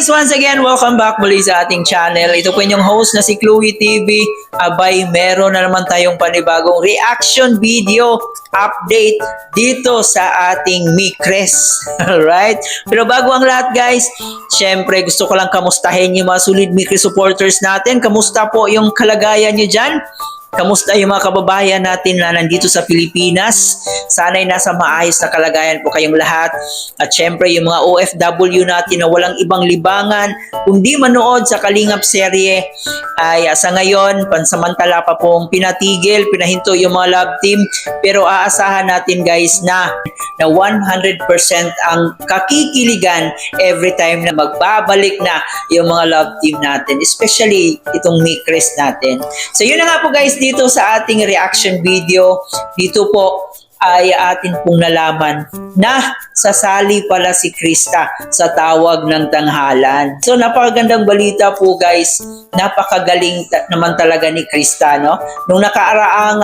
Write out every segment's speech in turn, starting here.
guys, once again, welcome back muli sa ating channel. Ito po inyong host na si Chloe TV. Abay, meron na naman tayong panibagong reaction video update dito sa ating Micres. Alright? Pero bago ang lahat guys, syempre gusto ko lang kamustahin yung mga solid Micres supporters natin. Kamusta po yung kalagayan nyo dyan? Kamusta yung mga kababayan natin na nandito sa Pilipinas? Sana'y nasa maayos na kalagayan po kayong lahat. At syempre yung mga OFW natin na walang ibang libangan, kundi manood sa Kalingap serye, ay sa ngayon, pansamantala pa pong pinatigil, pinahinto yung mga love team. Pero aasahan natin guys na 100% ang kakikiligan every time na magbabalik na yung mga love team natin. Especially itong Micres natin. So yun na nga po guys, dito sa ating reaction video, dito po ay atin pong nalaman na sasali pala si Krista sa tawag ng tanghalan. So napakagandang balita po guys, napakagaling naman talaga ni Krista, no? Nung nakaraang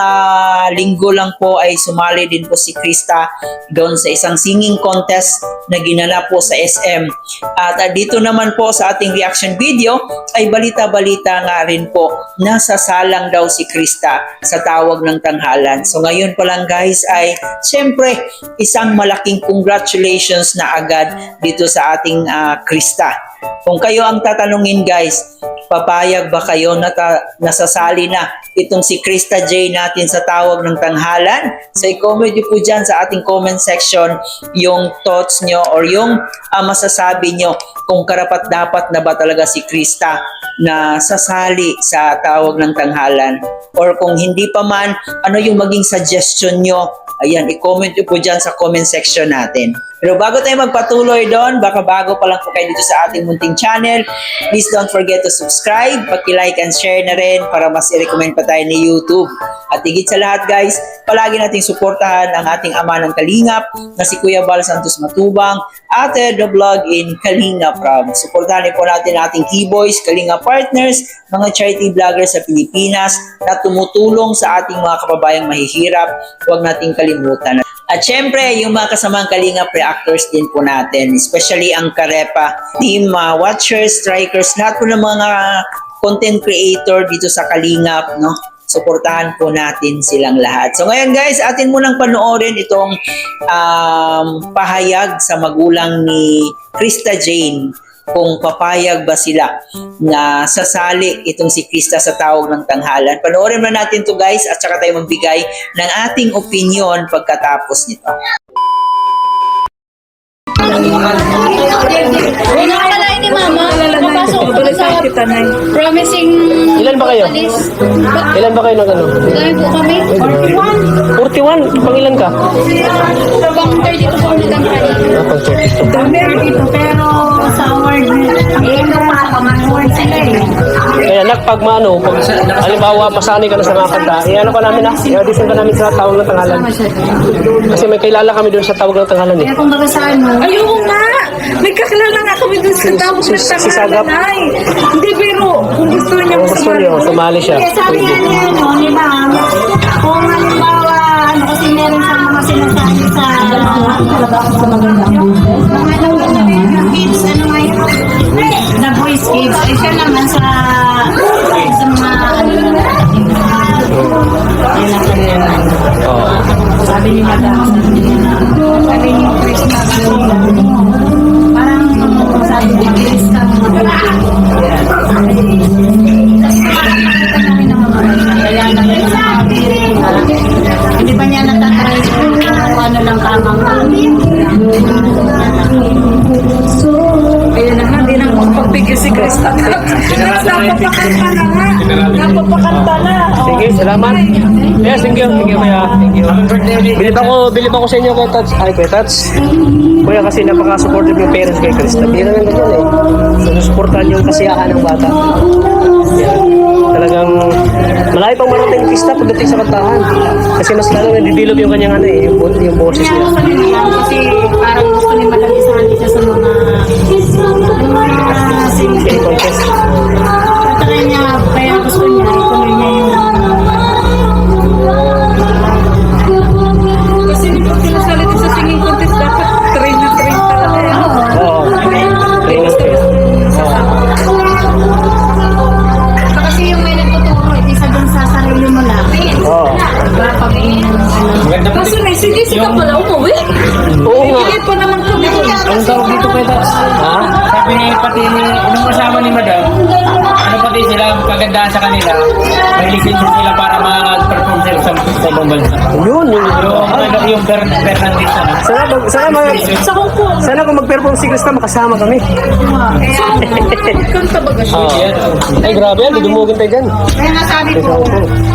linggo lang po ay sumali din po si Krista doon sa isang singing contest na ginanap po sa SM. At dito naman po sa ating reaction video ay balita-balita nga rin po na sasalang daw si Krista sa tawag ng tanghalan. So ngayon pa lang guys ay siyempre isang malaking congratulations na agad dito sa ating Krista. Kung kayo ang tatanungin guys, papayag ba kayo na nasasali na itong si Krista J natin sa tawag ng tanghalan? So i-comment nyo po dyan sa ating comment section yung thoughts nyo or yung masasabi nyo kung karapat-dapat na ba talaga si Krista na sasali sa tawag ng tanghalan. Or kung hindi pa man, ano yung maging suggestion nyo? Ayan, i-comment nyo po dyan sa comment section natin. Pero bago tayo magpatuloy doon, baka bago pa lang po kayo dito sa ating munting channel, please don't forget to subscribe, paki-like and share na rin para mas i-recommend pa tayo ni YouTube. At higit sa lahat guys, palagi nating suportahan ang ating ama ng Kalingap na si Kuya Bal Santos Matubang, Ate The Vlog in Kalingap Rob. Suportahan po natin ating Keyboys, Kalingap Partners, mga charity vloggers sa Pilipinas na tumutulong sa ating mga kababayang mahihirap. Huwag nating kalimutan. At syempre, yung mga kasamang Kalingap reactors din po natin, especially ang Karepa team, watchers, strikers, lahat po ng mga content creator dito sa Kalingap, no? Suportahan po natin silang lahat. So ngayon guys, atin munang panoorin itong pahayag sa magulang ni Krista Jane kung papayag ba sila na sasali itong si Krista sa tawag ng tanghalan. Panoorin na natin to guys at saka tayo magbigay ng ating opinion pagkatapos nito. Nakakalain ni Mama, papasok ko sa promising. Ilan ba kayo? Ilan ba kayo ng ano? Gawin po kami. 41? Pangilan ka? Pang 32 po hanggang kanina. Pang 32. Dami dito pero sa award award sila eh. Kaya pag maano, pag halimbawa pasanay ka na sa mga kanta, ano ka namin i-audition ka namin sa tawag ng tanghalan. Kasi may kilala kami doon sa tawag ng tanghalan eh. Kaya kung baga sa ano, ayoko nga! May kakilala nga kami dun sa tawag ng Si Sagap. tanghalan ay. Hindi pero kung gusto niya Kung gusto niyo, sumali siya. Kaya sabi nga niya ano, di ba? Kung halimbawa, ano kasi meron sa mga sinasabi sa mga kids, ano nga yun? The Voice Kids. Ay siya naman sa mga sabi ni Madam, sabi ni Chris na parang sabi ni Chris na hindi pa niya natatry kung ano lang tamang kaya naman, di nang magpagbigay si Krista. Napapakanta na nga. Napapakanta na. Sige, salamat. Yes, thank you. Thank you, Kuya. Thank you. Bilib ako sa inyo, Kuya Tats. Ay, Kuya Tats. Kuya, kasi napaka-supportive yung parents kay Krista. Hindi na ganyan eh. Susuportahan yung kasiyahan ng bata. Yan. Talagang malayo pang marating yung Krista pagdating sa kantahan. Kasi mas lalo nadidevelop yung kanyang ano eh, yung boses niya. Kasi parang gusto ni Madam isali siya sa mga Singing contest. Patry niya, kaya gusto niya, ituloy niya yung Kasi hindi ko pinasali sa singing contest, dapat train na train talaga. Oo. Train na train. sabi niya pati nung kasama ni Madam, ano pati sila, kagandahan sa kanila, may lisensi sila para mag-perform sila sa ibang bansa. Yun. Yung Fernandez na. Sana kung mag-perform si Krista, makasama kami. Kanta baga siya. Ay, grabe yan. Dudumugin tayo dyan. Kaya nga sabi ko,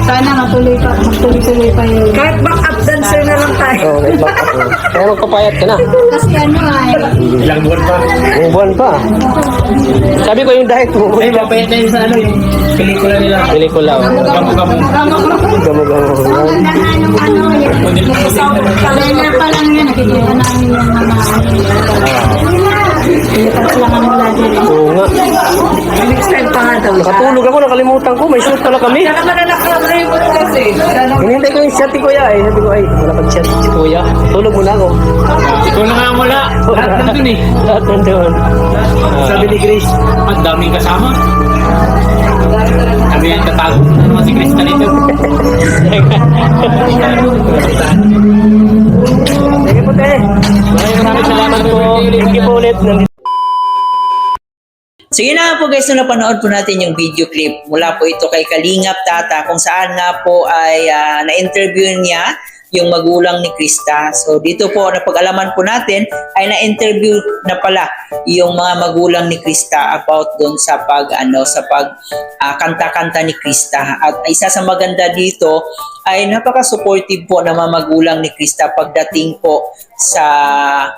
sana magtuloy-tuloy pa yun. Kahit back-up dancer na lang tayo. Okay, back up. Kaya magpapayat ka na. Kasi ano ay, Ilang buwan pa. Yung buwan pa. Sabi ko yung diet mo. Ay, papayat tayo sa ano, yung pelikula nila. Pelikula. Kamu-kamu. Gamo-gamo. trailer pa lang yan, nakikita namin yung mga tapos lang ang mula din. Oo nga. Next time pa nga daw. Nakatulog ako, nakalimutan ko. May shoot pala kami. Saka mananaklam na yung kasi. Hinihintay ko yung chat ni Kuya eh. Sabi ko, ay, wala pag chat si Kuya. Tulog muna ako. Ikaw na nga mula. Lahat nandun eh. Lahat nandun. Sabi ni Grace, ang daming kasama. Sabi niya, tatago na naman si Krista nito. Sige po, te. Maraming salamat po. Thank you po ulit. Sige na po guys, na napanood po natin yung video clip mula po ito kay Kalingap Tata kung saan nga po ay na-interview niya yung magulang ni Krista. So dito po napag-alaman po natin ay na-interview na pala yung mga magulang ni Krista about doon sa kanta-kanta ni Krista. At isa sa maganda dito ay napaka-supportive po ng mga magulang ni Krista pagdating po sa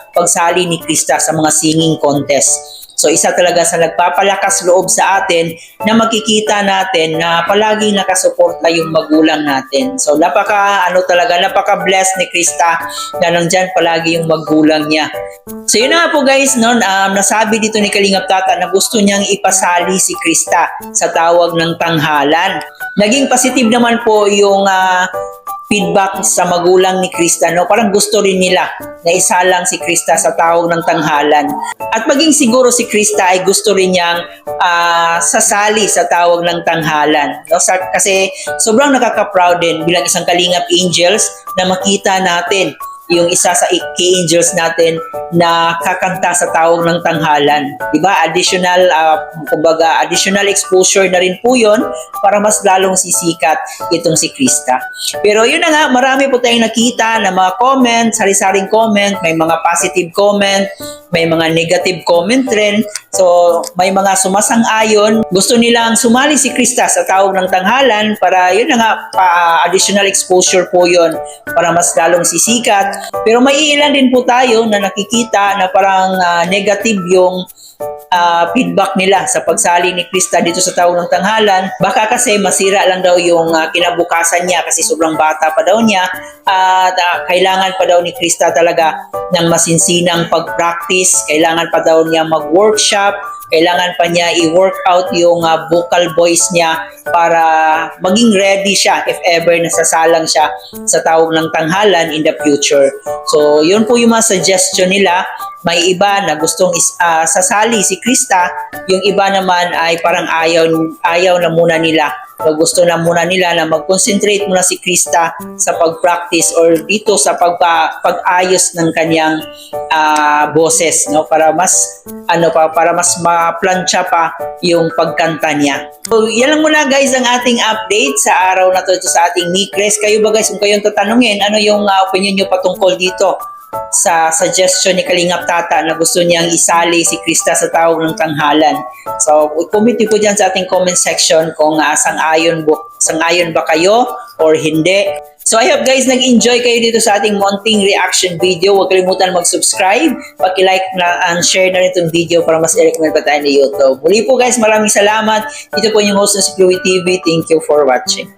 pagsali ni Krista sa mga singing contest. So isa talaga sa nagpapalakas loob sa atin na makikita natin na palaging nakasuporta yung magulang natin. So napaka-blessed ni Krista na nandyan palagi yung magulang niya. So yun na po guys, nasabi dito ni Kalingap Tata na gusto niyang ipasali si Krista sa tawag ng tanghalan. Naging positive naman po yung feedback sa magulang ni Krista, no? Parang gusto rin nila na isalang si Krista sa tawag ng tanghalan. At maging siguro si Krista ay gusto rin niyang sasali sa tawag ng tanghalan. No? Kasi sobrang nakaka-proud din bilang isang Kalingap Angels na makita natin yung isa sa K-Angels natin na kakanta sa tawag ng tanghalan. Diba? Additional exposure na rin po yun para mas lalong sisikat itong si Krista. Pero yun na nga, marami po tayong nakita na mga comment, sari-saring comment, may mga positive comment, may mga negative comment rin. So, may mga sumasang-ayon. Gusto nilang sumali si Krista sa tawag ng tanghalan para yun na nga, additional exposure po yun para mas lalong sisikat. Pero may ilan din po tayo na nakikita na parang negative yung feedback nila sa pagsali ni Krista dito sa tawag ng tanghalan. Baka kasi masira lang daw yung kinabukasan niya kasi sobrang bata pa daw niya at kailangan pa daw ni Krista talaga ng masinsinang pag-practice, kailangan pa daw niya mag-workshop, kailangan pa niya i-workout yung vocal voice niya para maging ready siya if ever nasasalang siya sa tawag ng tanghalan in the future. So, yun po yung mga suggestion nila. May iba na gustong sasali si Krista, yung iba naman ay parang ayaw na muna nila. So, gusto na muna nila na mag-concentrate muna si Krista sa pag-practice or dito sa pag-ayos ng kanyang boses, no? Para mas ma-plancha pa yung pagkanta niya. So, yan lang muna guys ang ating update sa araw na to sa ating Mikres. Kayo ba guys, kung kayong tatanungin, ano yung opinion nyo patungkol dito sa suggestion ni Kalingap Tata na gusto niyang isali si Krista sa tawag ng tanghalan? So, comment po dyan sa ating comment section kung sang-ayon ba kayo or hindi. So, I hope guys nag-enjoy kayo dito sa ating munting reaction video. Huwag kalimutan mag-subscribe, paki-like na and share na rin itong video para mas i-recommend pa tayo na YouTube. Muli po guys, maraming salamat. Ito po yung host ng si Chloe TV. Thank you for watching.